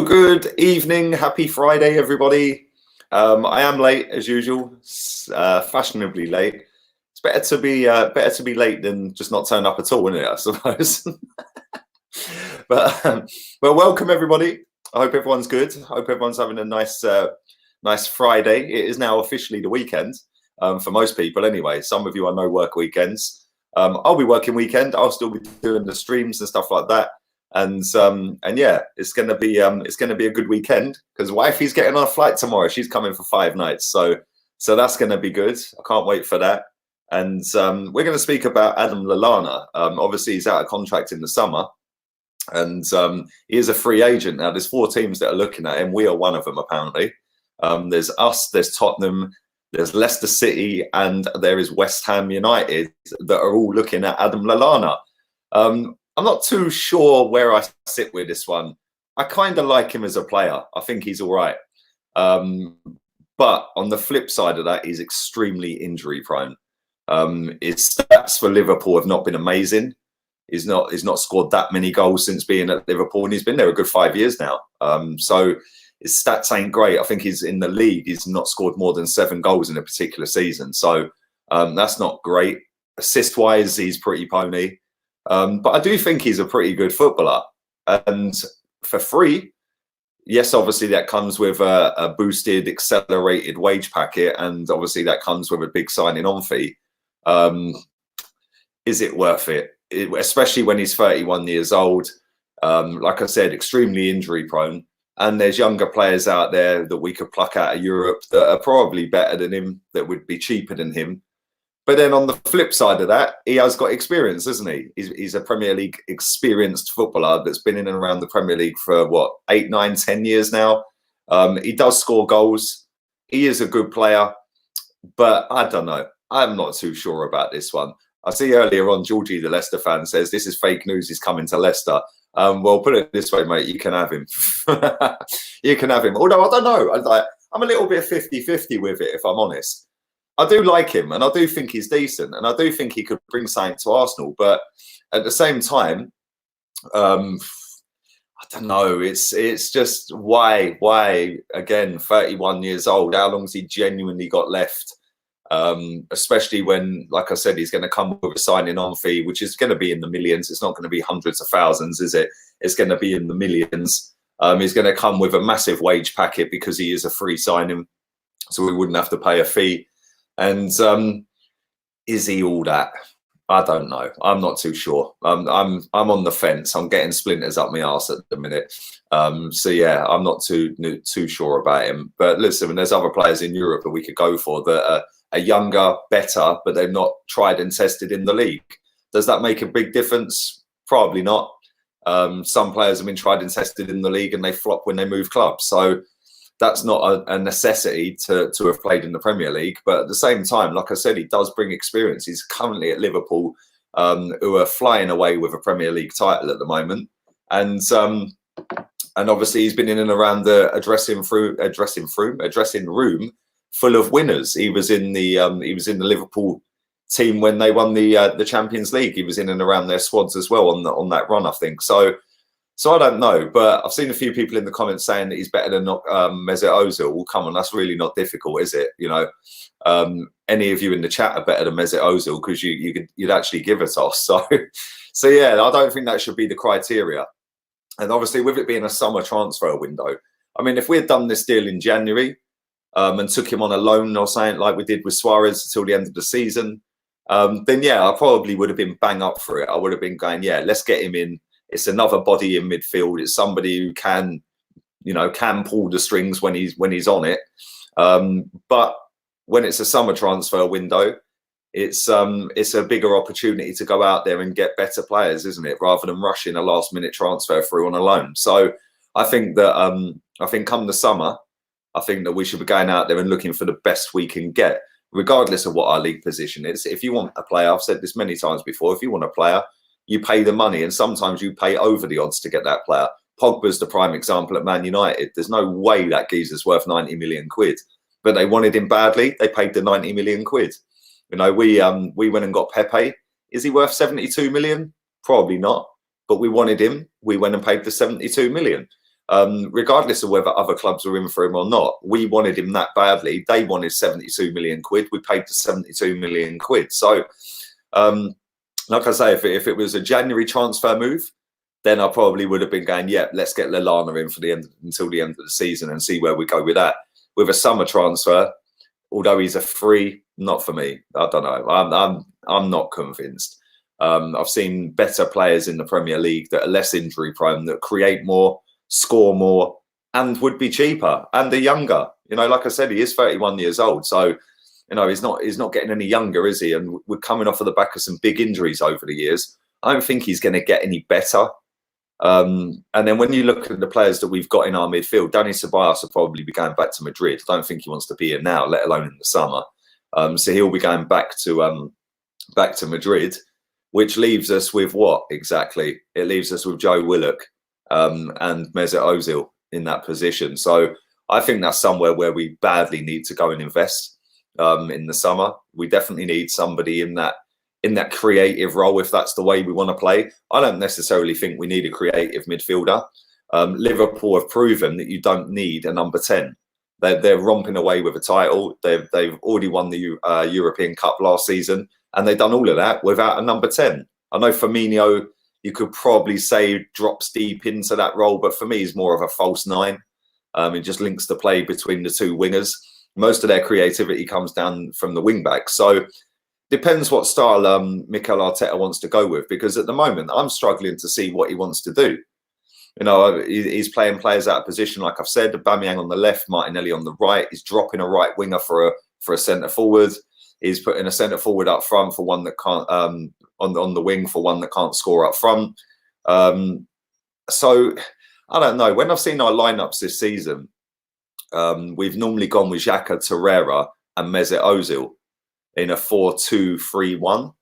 Good evening, happy Friday, everybody. I am late as usual, fashionably late. It's better to be late than just not turn up at all, isn't it? I suppose. but welcome everybody. I hope everyone's good. I hope everyone's having a nice Friday. It is now officially the weekend for most people, anyway. Some of you I know work weekends. I'll be working weekend. I'll still be doing the streams and stuff like that. And yeah, it's gonna be a good weekend because wifey's getting on a flight tomorrow. She's coming for 5 nights, so that's gonna be good. I can't wait for that. And we're gonna speak about Adam Lallana. Obviously, he's out of contract in the summer, and he is a free agent now. There's 4 teams that are looking at him. We are one of them, apparently. There's us, there's Tottenham, there's Leicester City, and there is West Ham United that are all looking at Adam Lallana. I'm not too sure where I sit with this one. I kind of like him as a player. I think he's all right. But on the flip side of that, he's extremely injury prone. His stats for Liverpool have not been amazing. He's not scored that many goals since being at Liverpool, and he's been there a good 5 years now. So his stats ain't great. I think he's in the league. He's not scored more than 7 goals in a particular season. So that's not great. Assist-wise, he's pretty pony. But I do think he's a pretty good footballer, and for free, yes, obviously that comes with a boosted, accelerated wage packet, and obviously that comes with a big signing on fee. Is it worth it? Especially when he's 31 years old, like I said, extremely injury prone, and there's younger players out there that we could pluck out of Europe that are probably better than him, that would be cheaper than him. But then on the flip side of that, he has got experience, isn't he? He's a Premier League experienced footballer that's been in and around the Premier League for, what, 8, 9, 10 years now. He does score goals. He is a good player. But I don't know. I'm not too sure about this one. I see earlier on, Georgie, the Leicester fan, says this is fake news. He's coming to Leicester. Well, put it this way, mate. You can have him. You can have him. Although, I don't know. I'm a little bit 50-50 with it, if I'm honest. I do like him, and I do think he's decent, and I do think he could bring something to Arsenal. But at the same time, I don't know. It's just why again, 31 years old. How long's he genuinely got left? Especially when, like I said, he's going to come with a signing on fee, which is going to be in the millions. It's not going to be hundreds of thousands, is it? It's going to be in the millions. He's going to come with a massive wage packet because he is a free signing, so we wouldn't have to pay a fee. And is he all that? I don't know. I'm not too sure. I'm on the fence. I'm getting splinters up my arse at the minute. So yeah, I'm not too sure about him. But listen, there's other players in Europe that we could go for that are younger, better, but they're not tried and tested in the league. Does that make a big difference? Probably not. Some players have been tried and tested in the league and they flop when they move clubs. So that's not a necessity to have played in the Premier League. But at the same time, like I said, he does bring experience. He's currently at Liverpool, who are flying away with a Premier League title at the moment. And obviously he's been in and around a dressing room full of winners. He was in the Liverpool team when they won the Champions League. He was in and around their squads as well on that run, I think. So I don't know, but I've seen a few people in the comments saying that he's better than Mesut Ozil. Well, come on, that's really not difficult, is it? You know, any of you in the chat are better than Mesut Ozil because you'd actually give a toss. So yeah, I don't think that should be the criteria. And obviously, with it being a summer transfer window, I mean, if we had done this deal in January and took him on a loan or something like we did with Suarez until the end of the season, then yeah, I probably would have been bang up for it. I would have been going, yeah, let's get him in. It's another body in midfield. It's somebody who can pull the strings when he's on it. But when it's a summer transfer window, it's a bigger opportunity to go out there and get better players, isn't it? Rather than rushing a last minute transfer through on a loan. So I think that come the summer, I think that we should be going out there and looking for the best we can get, regardless of what our league position is. If you want a player, I've said this many times before, if you want a player, you pay the money, and sometimes you pay over the odds to get that player. Pogba's the prime example at Man United. There's no way that geezer's worth 90 million quid, but they wanted him badly. They paid the 90 million quid. You know, we went and got Pepe. Is he worth 72 million? Probably not, but we wanted him. We went and paid the 72 million. regardless of whether other clubs were in for him or not. We wanted him that badly. They wanted 72 million quid. We paid the 72 million quid. So, like I say, if it was a January transfer move, then I probably would have been going, yeah, let's get Lallana in for the end until the end of the season and see where we go with that. With a summer transfer, although he's a free, not for me. I don't know. I'm not convinced. I've seen better players in the Premier League that are less injury prone, that create more, score more, and would be cheaper, and they're younger. You know, like I said, he is 31 years old, so you know he's not getting any younger, is he? And we're coming off of the back of some big injuries over the years. I don't think he's going to get any better. And then when you look at the players that we've got in our midfield, Dani Ceballos will probably be going back to Madrid. I don't think he wants to be here now, let alone in the summer. So he'll be going back to Madrid, which leaves us with what exactly? It leaves us with Joe Willock and Mesut Ozil in that position. So I think that's somewhere where we badly need to go and invest in the summer. We definitely need somebody in that creative role, if that's the way we want to play. I don't necessarily think we need a creative midfielder. Liverpool have proven that you don't need a number 10. They're romping away with a title. They've already won the European Cup last season, and they've done all of that without a number 10. I know Firmino, you could probably say, drops deep into that role, but for me, he's more of a false 9. It just links the play between the two wingers. Most of their creativity comes down from the wing backs. So depends what style Mikel Arteta wants to go with, because at the moment I'm struggling to see what he wants to do. You know, he's playing players out of position, like I've said. Aubameyang on the left, Martinelli on the right. He's dropping a right winger for a centre forward. He's putting a centre forward up front for one that can't on the wing for one that can't score up front. So I don't know. When I've seen our lineups this season, we've normally gone with Xhaka, Torreira, and Mesut Ozil in a 4-2-3-1.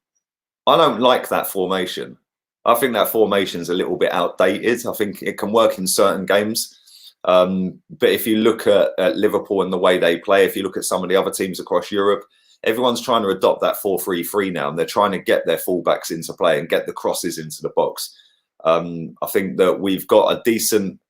I don't like that formation. I think that formation's a little bit outdated. I think it can work in certain games. But if you look at Liverpool and the way they play, if you look at some of the other teams across Europe, everyone's trying to adopt that 4-3-3 now, and they're trying to get their fullbacks into play and get the crosses into the box. I think that we've got a decent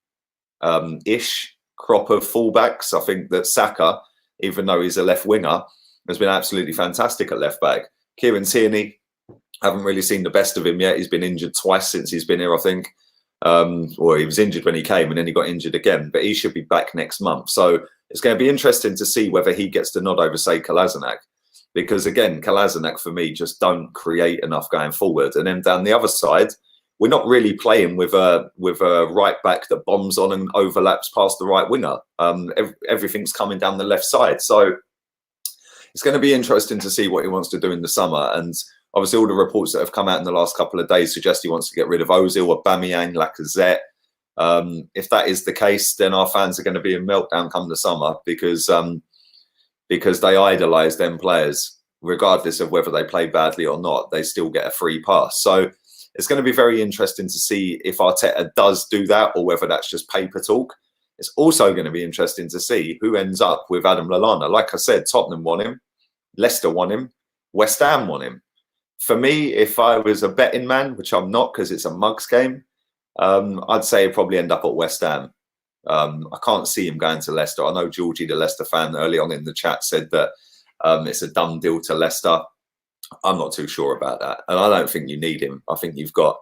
ish crop of fullbacks. I think that Saka, even though he's a left winger, has been absolutely fantastic at left back. Kieran Tierney, haven't really seen the best of him yet. He's been injured twice since he's been here, I think. Or he was injured when he came and then he got injured again, but he should be back next month. So it's going to be interesting to see whether he gets the nod over, say, Kolasinac. Because again, Kolasinac for me just don't create enough going forward. And then down the other side, we're not really playing with a right back that bombs on and overlaps past the right winger. Everything's coming down the left side. So it's going to be interesting to see what he wants to do in the summer. And obviously all the reports that have come out in the last couple of days suggest he wants to get rid of Ozil, Aubameyang, Lacazette. If that is the case, then our fans are going to be in meltdown come the summer because they idolise them players. Regardless of whether they play badly or not, they still get a free pass. So it's going to be very interesting to see if Arteta does do that or whether that's just paper talk. It's also going to be interesting to see who ends up with Adam Lallana. Like I said, Tottenham want him, Leicester want him, West Ham want him. For me, if I was a betting man, which I'm not because it's a mugs game, I'd say he'd probably end up at West Ham. I can't see him going to Leicester. I know Georgie, the Leicester fan, early on in the chat said that it's a done deal to Leicester. I'm not too sure about that. And I don't think you need him. I think you've got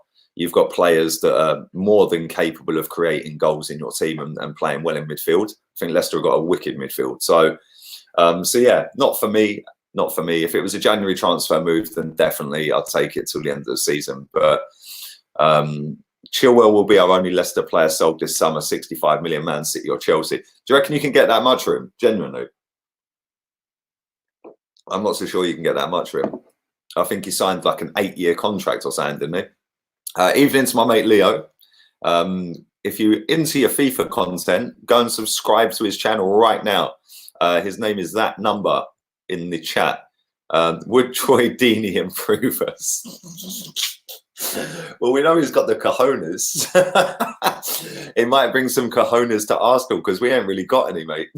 players that are more than capable of creating goals in your team and playing well in midfield. I think Leicester have got a wicked midfield. So yeah, not for me. Not for me. If it was a January transfer move, then definitely I'd take it till the end of the season. But Chilwell will be our only Leicester player sold this summer, 65 million, Man City or Chelsea. Do you reckon you can get that much for him? Genuinely. I'm not so sure you can get that much for him. I think he signed like an 8-year contract or something, didn't he? Evening to my mate Leo. If you're into your FIFA content, go and subscribe to his channel right now. His name is that number in the chat. Would Troy Deeney improve us? Well, we know he's got the cojones. It might bring some cojones to Arsenal because we ain't really got any, mate.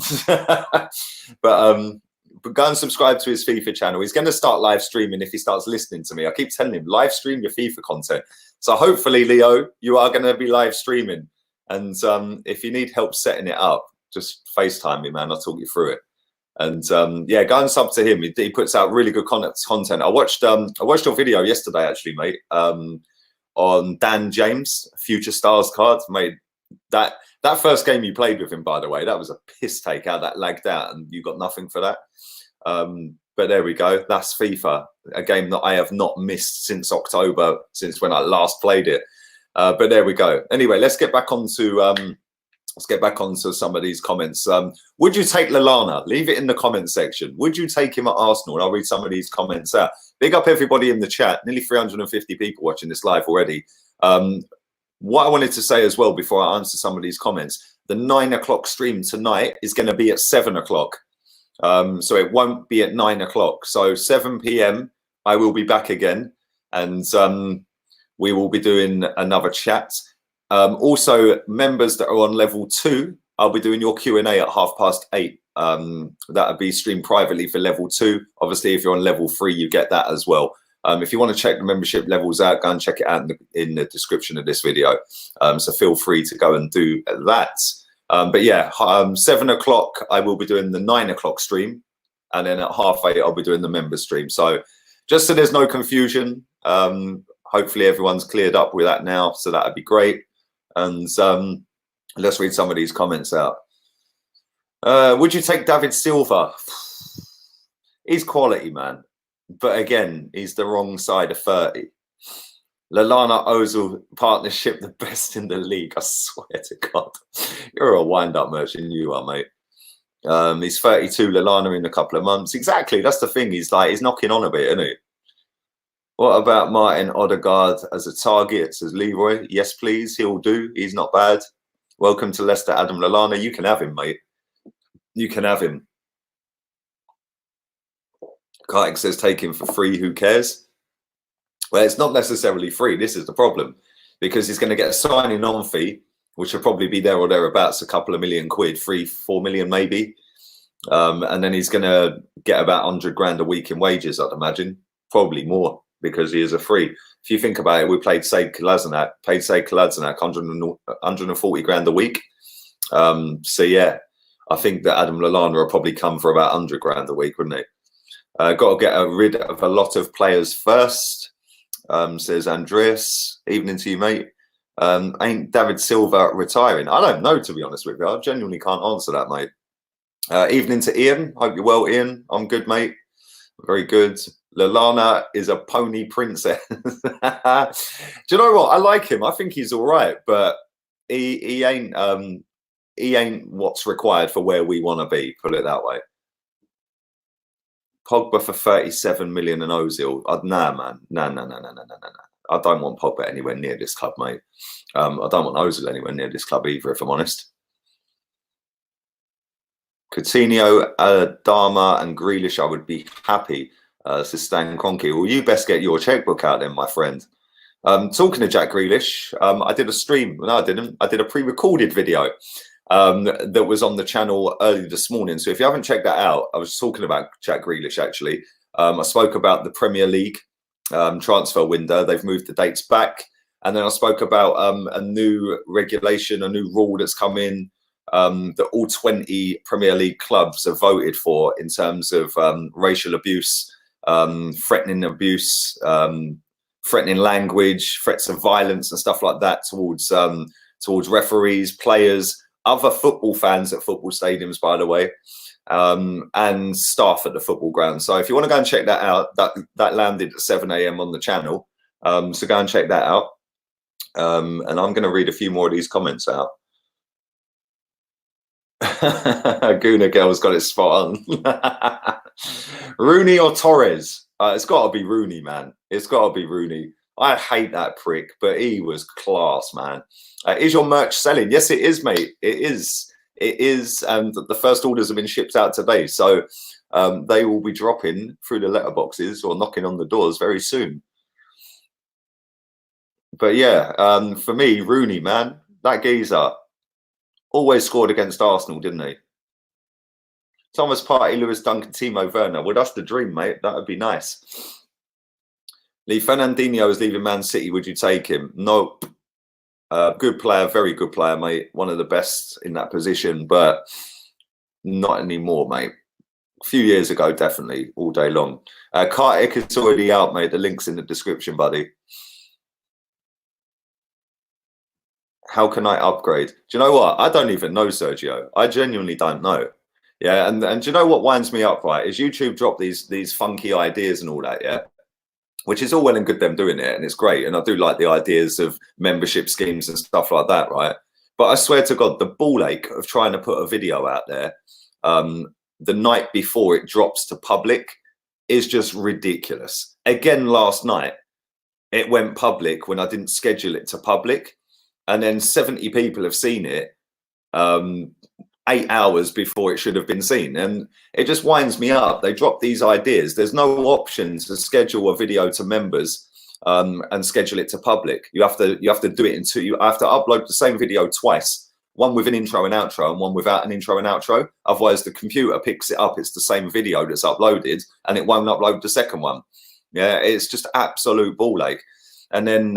But go and subscribe to his FIFA channel. He's going to start live streaming if he starts listening to me. I keep telling him, live stream your FIFA content. So hopefully, Leo, you are going to be live streaming And if you need help setting it up, just FaceTime me, man. I'll talk you through it. And yeah, go and sub to him. He puts out really good content. I watched your video yesterday, actually, mate, on Dan James, Future Stars card. Mate, that first game you played with him, by the way, that was a piss take how that lagged out, and you got nothing for that. But there we go. That's FIFA, a game that I have not missed since October, since when I last played it. But there we go. Anyway, let's get back onto some of these comments. Would you take Lallana? Leave it in the comment section. Would you take him at Arsenal? And I'll read some of these comments out. Big up everybody in the chat. Nearly 350 people watching this live already. What I wanted to say as well before I answer some of these comments, the 9 o'clock stream tonight is going to be at 7 o'clock. So it won't be at 9 o'clock. So 7 p.m. I will be back again, and we will be doing another chat. Also, members that are on level 2, I'll be doing your Q&A at 8:30. That'll be streamed privately for level 2. Obviously, if you're on level 3, you get that as well. If you want to check the membership levels out, go and check it out in the description of this video. So feel free to go and do that. But yeah, 7 o'clock, I will be doing the 9 o'clock stream. And then at 8:30, I'll be doing the member stream. So just so there's no confusion, hopefully everyone's cleared up with that now. So that'd be great. And let's read some of these comments out. Would you take David Silva? He's quality, man. But again, he's the wrong side of 30. Lallana Ozil partnership, the best in the league. I swear to God. You're a wind-up merchant, you are, mate. He's 32, Lallana in a couple of months. Exactly, that's the thing. He's knocking on a bit, isn't he? What about Martin Odegaard as a target, says Leroy? Yes, please. He'll do. He's not bad. Welcome to Leicester, Adam Lallana. You can have him, mate. You can have him. Kartik says take him for free. Who cares? Well, it's not necessarily free. This is the problem, because he's going to get a signing on fee, which will probably be there or thereabouts, a couple of million quid, 3-4 million maybe. And then he's going to get about 100 grand a week in wages, I'd imagine. Probably more, because he is a free. If you think about it, we paid Said Kolasinac 140 grand a week. So yeah, I think that Adam Lallana will probably come for about 100 grand a week, wouldn't he? Got to get rid of a lot of players first, says Andreas. Evening to you, mate. Ain't David Silva retiring? I don't know, to be honest with you. I genuinely can't answer that, mate. Evening to Ian. Hope you're well, Ian. I'm good, mate. Very good. Lallana is a pony princess. Do you know what? I like him. I think he's all right, but he ain't what's required for where we want to be. Put it that way. Pogba for 37 million and Ozil. Nah, man. No. I don't want Pogba anywhere near this club, mate. I don't want Ozil anywhere near this club either, if I'm honest. Coutinho, Dharma and Grealish, I would be happy. Says Stan Kroenke. Well, you best get your checkbook out then, my friend. Talking to Jack Grealish, I did a stream. No, I didn't. I did a pre-recorded video that was on the channel early this morning. So if you haven't checked that out, I was talking about Jack Grealish, actually. I spoke about the Premier League transfer window. They've moved the dates back. And then I spoke about a new regulation, a new rule that's come in that all 20 Premier League clubs have voted for in terms of racial abuse, threatening abuse, threatening language, threats of violence and stuff like that towards referees, players, other football fans at football stadiums, by the way, and staff at the football ground. So if you want to go and check that out, that landed at 7 a.m. on the channel. So go and check that out. And I'm going to read a few more of these comments out. Guna Girl's got it spot on. Rooney or Torres? It's got to be Rooney, man. It's got to be Rooney. I hate that prick, but he was class, man. Is your merch selling? Yes, it is, mate. It is. It is. And the first orders have been shipped out today. So they will be dropping through the letterboxes or knocking on the doors very soon. But yeah, for me, Rooney, man, that geezer always scored against Arsenal, didn't he? Thomas Partey, Lewis Duncan, Timo Werner. Well, that's the dream, mate. That would be nice. Lee Fernandinho is leaving Man City. Would you take him? Nope. Good player, very good player, mate. One of the best in that position, but not anymore, mate. A few years ago, definitely, all day long. Kartik is already out, mate. The link's in the description, buddy. How can I upgrade? Do you know what? I don't even know, Sergio. I genuinely don't know. Yeah, and do you know what winds me up, right? Is YouTube drop these funky ideas and all that, yeah? Which is all well and good them doing it, and it's great. And I do like the ideas of membership schemes and stuff like that, right? But I swear to God, the ball ache of trying to put a video out there the night before it drops to public is just ridiculous. Again, last night, it went public when I didn't schedule it to public. And then 70 people have seen it 8 hours before it should have been seen. And it just winds me up. They drop these ideas. There's no option to schedule a video to members and schedule it to public. You have to do it you have to upload the same video twice. One with an intro and outro and one without an intro and outro. Otherwise, the computer picks it up. It's the same video that's uploaded and it won't upload the second one. Yeah, it's just absolute ball ache. And then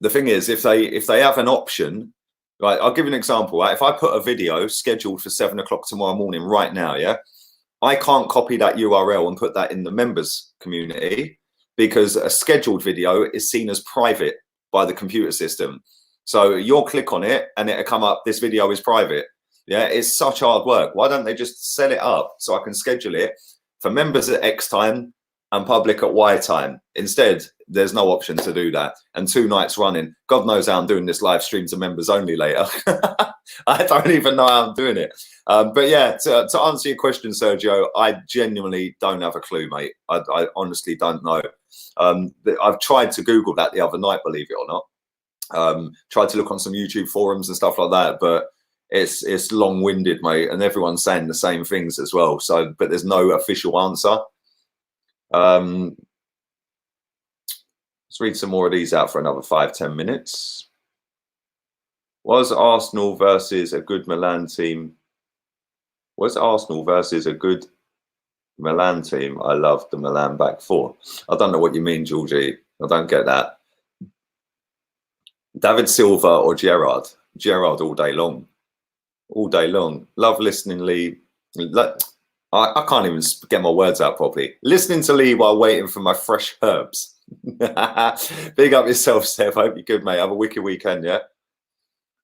the thing is, if they have an option, right, I'll give you an example. Right? If I put a video scheduled for 7 o'clock tomorrow morning right now, yeah, I can't copy that URL and put that in the members community because a scheduled video is seen as private by the computer system. So you'll click on it and it'll come up, this video is private. Yeah, it's such hard work. Why don't they just set it up so I can schedule it for members at X time and public at Y time? Instead, there's no option to do that. And 2 nights running, God knows how I'm doing this live stream to members only later. I don't even know how I'm doing it. But yeah, to answer your question, Sergio, I genuinely don't have a clue, mate. I honestly don't know. I've tried to Google that the other night, believe it or not. Tried to look on some YouTube forums and stuff like that, but it's long-winded, mate, and everyone's saying the same things as well. So, but there's no official answer. Let's read some more of these out for another 5-10 minutes. Was Arsenal versus a good Milan team? Was Arsenal versus a good Milan team? I love the Milan back four. I don't know what you mean, Georgie. I don't get that. David Silva or Gerrard? Gerrard all day long. All day long. Love listening, Lee. I can't even get my words out properly. Listening to Lee while waiting for my fresh herbs. Big up yourself, Steph. Hope you're good, mate. Have a wicked weekend, yeah?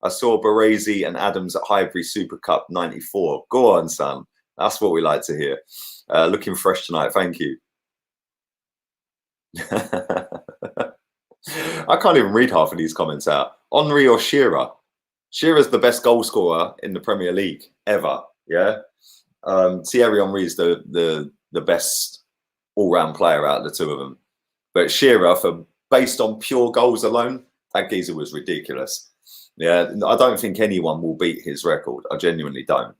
I saw Baresi and Adams at Highbury Super Cup 94. Go on, son. That's what we like to hear. Looking fresh tonight. Thank you. I can't even read half of these comments out. Henry or Shearer? Shearer's the best goal scorer in the Premier League ever. Yeah. Thierry Henry's the best all-round player out of the two of them. But Shearer, based on pure goals alone, that geezer was ridiculous. Yeah, I don't think anyone will beat his record. I genuinely don't.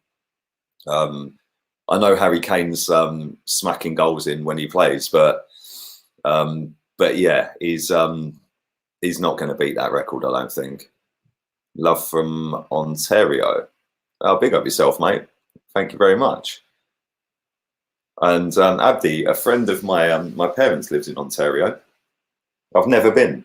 I know Harry Kane's smacking goals in when he plays, but yeah, he's not going to beat that record, I don't think. Love from Ontario. Oh, big up yourself, mate. Thank you very much. And Abdi, a friend of my my parents lives in Ontario. I've never been.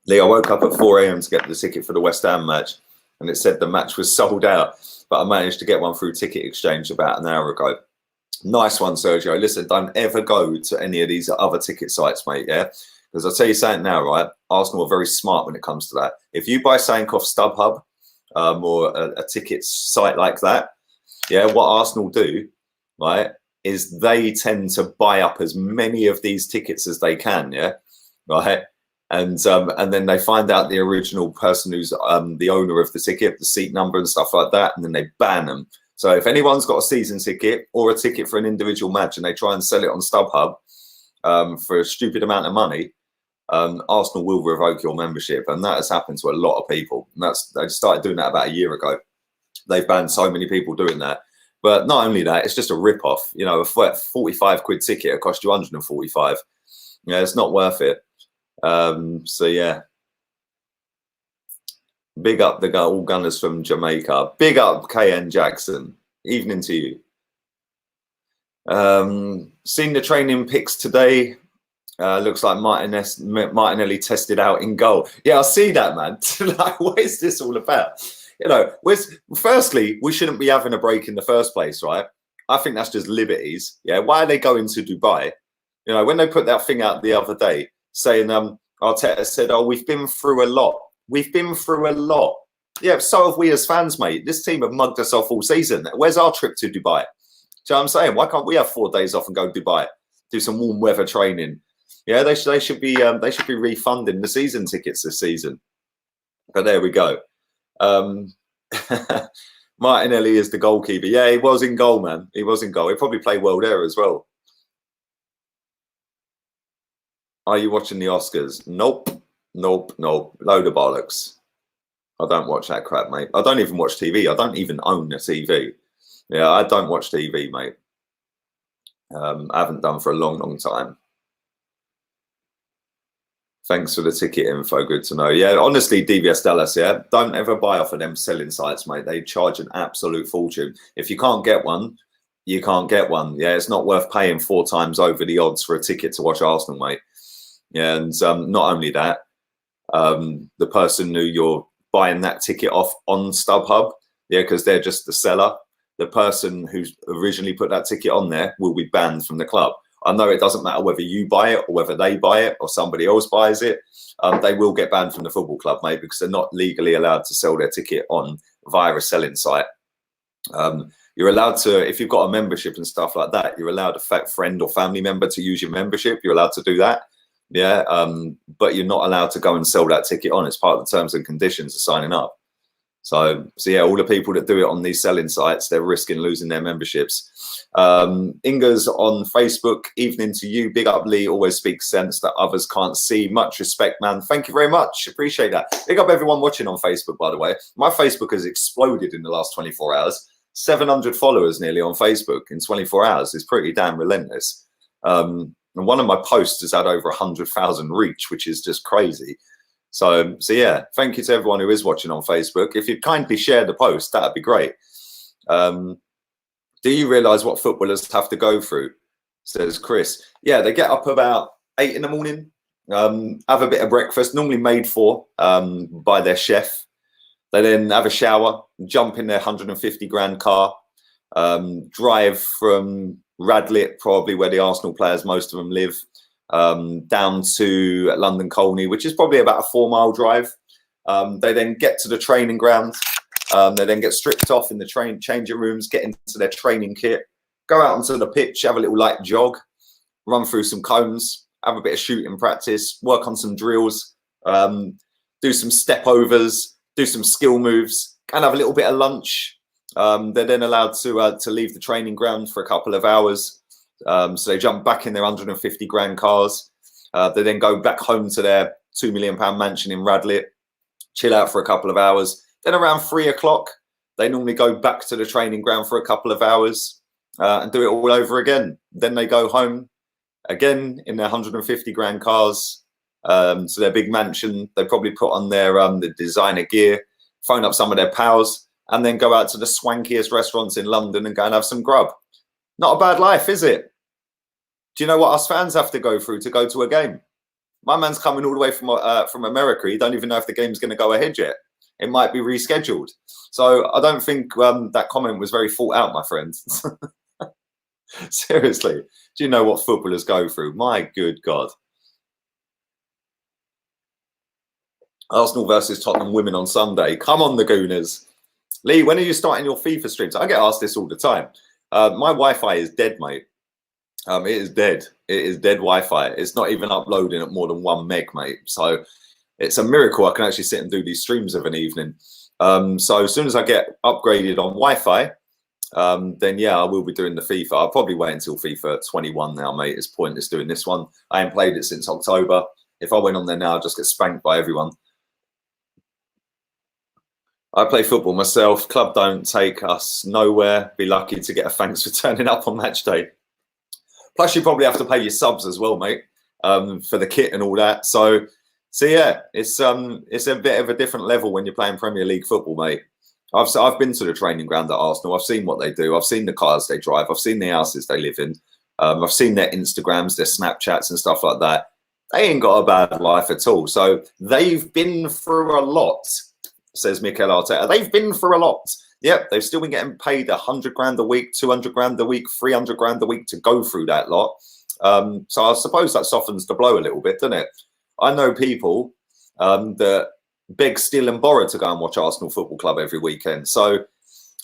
Lee, I woke up at 4 a.m. to get the ticket for the West Ham match, and it said the match was sold out, but I managed to get one through Ticket Exchange about an hour ago. Nice one, Sergio. Listen, don't ever go to any of these other ticket sites, mate, yeah? Because I'll tell you something now, right? Arsenal are very smart when it comes to that. If you buy something off StubHub or a ticket site like that, yeah, what Arsenal do, right, is they tend to buy up as many of these tickets as they can, yeah, right? And then they find out the original person who's the owner of the ticket, the seat number and stuff like that, and then they ban them. So if anyone's got a season ticket or a ticket for an individual match and they try and sell it on StubHub for a stupid amount of money, Arsenal will revoke your membership. And that has happened to a lot of people. And they started doing that about a year ago. They've banned so many people doing that. But not only that, it's just a rip-off. You know, a 45 quid ticket, it cost you 145. Yeah, it's not worth it. So yeah, big up the all gunners from Jamaica. Big up KN Jackson. Evening to you. Seen the training pics today. Looks like Martinelli tested out in goal. Yeah, I see that, man. Like, what is this all about? You know, firstly, we shouldn't be having a break in the first place, right? I think that's just liberties. Yeah, why are they going to Dubai? You know, when they put that thing out the other day saying, Arteta said, "Oh, we've been through a lot. We've been through a lot." Yeah, so have we as fans, mate. This team have mugged us off all season. Where's our trip to Dubai? Do you know what I'm saying? Why can't we have 4 days off and go to Dubai, do some warm weather training? Yeah, they should be refunding the season tickets this season. But there we go. Martinelli is the goalkeeper. Yeah, he was in goal, man. He was in goal. He probably played well there as well. Are you watching the Oscars? Nope. Nope. Nope. Load of bollocks. I don't watch that crap, mate. I don't even watch TV. I don't even own a TV. Yeah, I don't watch TV, mate. I haven't done for a long, long time. Thanks for the ticket info. Good to know. Yeah, honestly, DVS Dallas, yeah, don't ever buy off of them selling sites, mate. They charge an absolute fortune. If you can't get one, you can't get one. Yeah, it's not worth paying 4 times over the odds for a ticket to watch Arsenal, mate. Yeah, and not only that, the person who you're buying that ticket off on StubHub, yeah, because they're just the seller, the person who's originally put that ticket on there will be banned from the club. I know it doesn't matter whether you buy it or whether they buy it or somebody else buys it. They will get banned from the football club, mate, because they're not legally allowed to sell their ticket on via a selling site. You're allowed to, if you've got a membership and stuff like that, you're allowed a friend or family member to use your membership. You're allowed to do that. Yeah. But you're not allowed to go and sell that ticket on. It's part of the terms and conditions of signing up. So yeah, all the people that do it on these selling sites, they're risking losing their memberships. Inga's on Facebook. Evening to you. Big up, Lee. Always speaks sense that others can't see. Much respect, man. Thank you very much. Appreciate that. Big up everyone watching on Facebook, by the way. My Facebook has exploded in the last 24 hours. 700 followers nearly on Facebook in 24 hours is pretty damn relentless. And one of my posts has had over 100,000 reach, which is just crazy. So yeah, thank you to everyone who is watching on Facebook. If you'd kindly share the post, that'd be great. Do you realise what footballers have to go through? Says Chris. Yeah, they get up about 8 in the morning, have a bit of breakfast, normally made for by their chef. They then have a shower, jump in their 150 grand car, drive from Radlett, probably where the Arsenal players, most of them live, down to London Colney, which is probably about a 4-mile drive. They then get to the training ground. They then get stripped off in the changing rooms, get into their training kit, go out onto the pitch, have a little light jog, run through some cones, have a bit of shooting practice, work on some drills, do some step overs, do some skill moves, and have a little bit of lunch. They're then allowed to leave the training ground for a couple of hours. So they jump back in their 150 grand cars. They then go back home to their £2 million mansion in Radlett, chill out for a couple of hours. Then around 3 o'clock, they normally go back to the training ground for a couple of hours and do it all over again. Then they go home again in their 150 grand cars to their big mansion. They probably put on their the designer gear, phone up some of their pals, and then go out to the swankiest restaurants in London and go and have some grub. Not a bad life, is it? Do you know what us fans have to go through to go to a game? My man's coming all the way from America. He don't even know if the game's going to go ahead yet. It might be rescheduled. So I don't think that comment was very thought out, my friends. Seriously. Do you know what footballers go through? My good God. Arsenal versus Tottenham women on Sunday. Come on, the Gooners. Lee, when are you starting your FIFA streams? I get asked this all the time. My Wi-Fi is dead, mate. It is dead. It is dead Wi-Fi. It's not even uploading at more than 1 meg, mate. So it's a miracle I can actually sit and do these streams of an evening. So as soon as I get upgraded on Wi-Fi, then yeah, I will be doing the FIFA. I'll probably wait until FIFA 21 now, mate. It's pointless doing this one. I ain't played it since October. If I went on there now, I'd just get spanked by everyone. I play football myself. Club don't take us nowhere. Be lucky to get a thanks for turning up on match day. Plus, you probably have to pay your subs as well, mate, for the kit and all that. So yeah, it's a bit of a different level when you're playing Premier League football, mate. I've been to the training ground at Arsenal. I've seen what they do. I've seen the cars they drive. I've seen the houses they live in. I've seen their Instagrams, their Snapchats and stuff like that. They ain't got a bad life at all. So they've been through a lot, says Mikel Arteta. They've been through a lot. Yep, they've still been getting paid 100 grand a week, 200 grand a week, 300 grand a week to go through that lot. So I suppose that softens the blow a little bit, doesn't it? I know people that beg, steal and borrow to go and watch Arsenal Football Club every weekend. So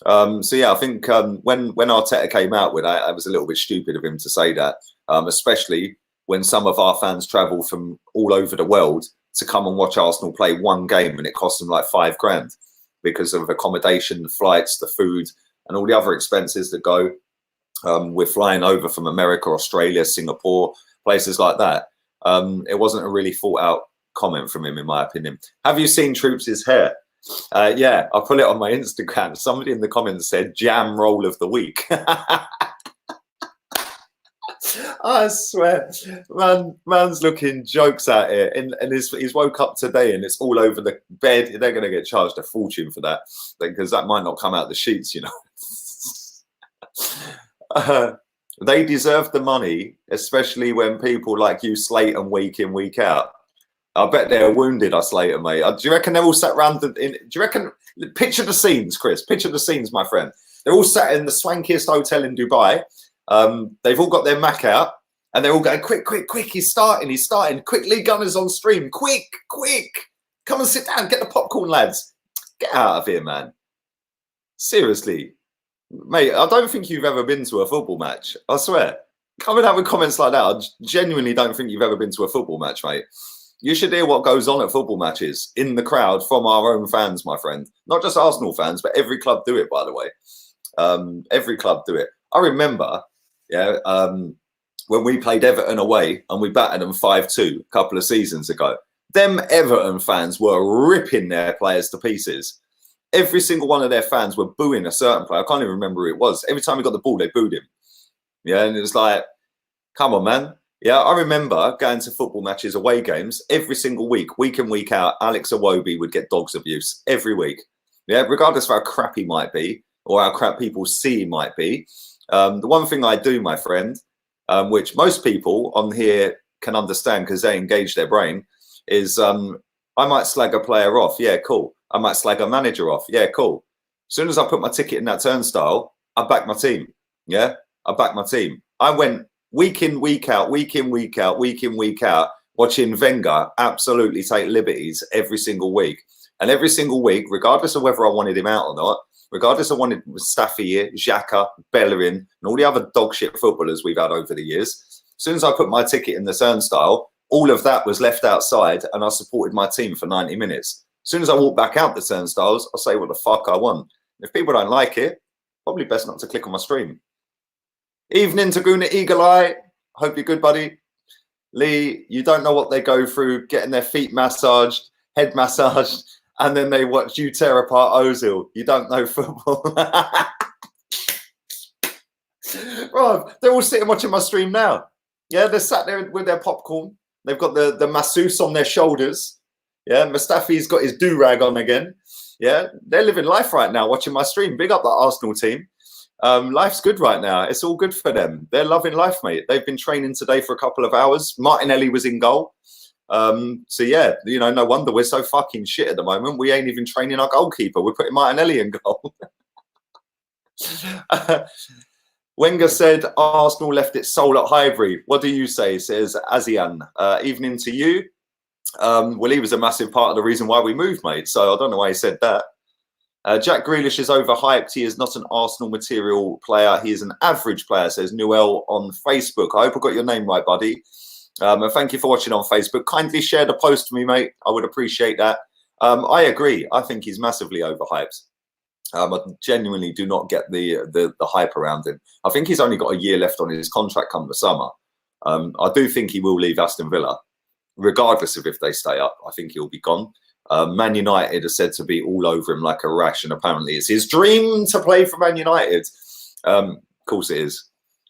yeah, I think when Arteta came out with that, it was a little bit stupid of him to say that, especially when some of our fans travel from all over the world to come and watch Arsenal play one game and it costs them like 5 grand because of accommodation, the flights, the food and all the other expenses that go. We're flying over from America, Australia, Singapore, places like that. It wasn't a really thought out comment from him, in my opinion. Have you seen Troops' hair? Yeah, I'll put it on my Instagram. Somebody in the comments said jam roll of the week. I swear, man's looking jokes out here, and he's woke up today and it's all over the bed. They're going to get charged a fortune for that, because that might not come out the sheets, you know. They deserve the money, especially when people like you slate them week in, week out. I bet they're wounded, I Slater, mate. Do you reckon they're all sat around do you reckon, picture the scenes, Chris, picture the scenes, my friend. They're all sat in the swankiest hotel in Dubai. They've all got their Mac out and they're all going, quick, he's starting. Quickly, Gunners on stream, quick. Come and sit down, get the popcorn, lads. Get out of here, man. Seriously, mate, I don't think you've ever been to a football match. I swear. Coming out with comments like that, I genuinely don't think you've ever been to a football match, mate. You should hear what goes on at football matches in the crowd from our own fans, my friend. Not just Arsenal fans, but every club do it, by the way. Every club do it. I remember, when we played Everton away and we battered them 5-2 a couple of seasons ago. Them Everton fans were ripping their players to pieces. Every single one of their fans were booing a certain player. I can't even remember who it was. Every time he got the ball, they booed him. Yeah, and it was like, come on, man. Yeah, I remember going to football matches, away games, every single week in, week out. Alex Iwobi would get dogs abuse every week. Yeah, regardless of how crap he might be or how crap people see he might be. The one thing I do, my friend, which most people on here can understand because they engage their brain, is I might slag a player off. Yeah, cool. I might slag a manager off. Yeah, cool. As soon as I put my ticket in that turnstile, I back my team. Yeah, I back my team. I went week in, week out, watching Wenger absolutely take liberties every single week. And every single week, regardless of whether I wanted him out or not, regardless of wanted Mustafi, Xhaka, Bellerin, and all the other dog shit footballers we've had over the years, as soon as I put my ticket in the turnstile, all of that was left outside and I supported my team for 90 minutes. As soon as I walk back out the turnstiles, I'll say what the fuck I want. If people don't like it, probably best not to click on my stream. Evening, Taguna Eagle Eye. Hope you're good, buddy. Lee, you don't know what they go through, getting their feet massaged, head massaged, and then they watch you tear apart Ozil. You don't know football. Right, they're all sitting watching my stream now. Yeah, they're sat there with their popcorn. They've got the masseuse on their shoulders. Yeah, Mustafi's got his do-rag on again. Yeah, they're living life right now watching my stream. Big up the Arsenal team. Life's good right now. It's all good for them. They're loving life, mate. They've been training today for a couple of hours. Martinelli was in goal. So yeah, you know, no wonder we're so fucking shit at the moment. We ain't even training our goalkeeper. We're putting Martinelli in goal. Wenger said Arsenal left its soul at Highbury. What do you say? Says Azian. Evening to you. Well, he was a massive part of the reason why we moved, mate. So I don't know why he said that. Jack Grealish is overhyped. He is not an Arsenal material player. He is an average player, says Noel on Facebook. I hope I got your name right, buddy. And thank you for watching on Facebook. Kindly share the post for me, mate. I would appreciate that. I agree. I think he's massively overhyped. I genuinely do not get the hype around him. I think he's only got a year left on his contract come the summer. I do think he will leave Aston Villa, regardless of if they stay up. I think he'll be gone. Man United are said to be all over him like a rash, and apparently it's his dream to play for Man United. Of course it is.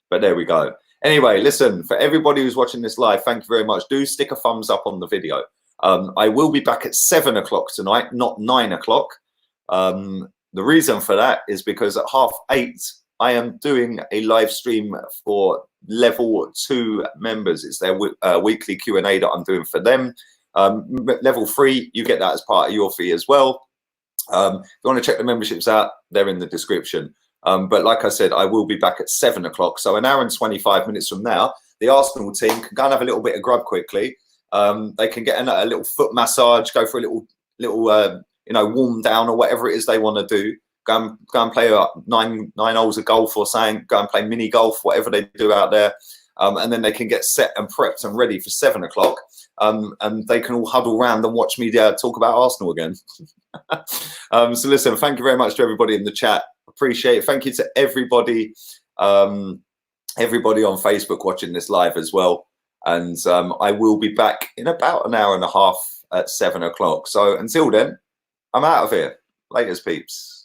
But there we go. Anyway, listen, for everybody who's watching this live, thank you very much. Do stick a thumbs up on the video. I will be back at 7 o'clock tonight, not 9 o'clock. The reason for that is because at 8:30, I am doing a live stream for level 2 members. It's their weekly Q&A that I'm doing for them. Level 3, you get that as part of your fee as well. If you want to check the memberships out, they're in the description. But like I said, I will be back at 7 o'clock. So an hour and 25 minutes from now, the Arsenal team can go and have a little bit of grub quickly. They can get a little foot massage, go for a little you know, warm down or whatever it is they want to do. Go and play nine holes of golf or something. Go and play mini golf, whatever they do out there. And then they can get set and prepped and ready for 7 o'clock. And they can all huddle around and watch me talk about Arsenal again. So listen, thank you very much to everybody in the chat. Appreciate it. Thank you to everybody, everybody on Facebook watching this live as well. And I will be back in about an hour and a half at 7 o'clock. So until then, I'm out of here. Laters, peeps.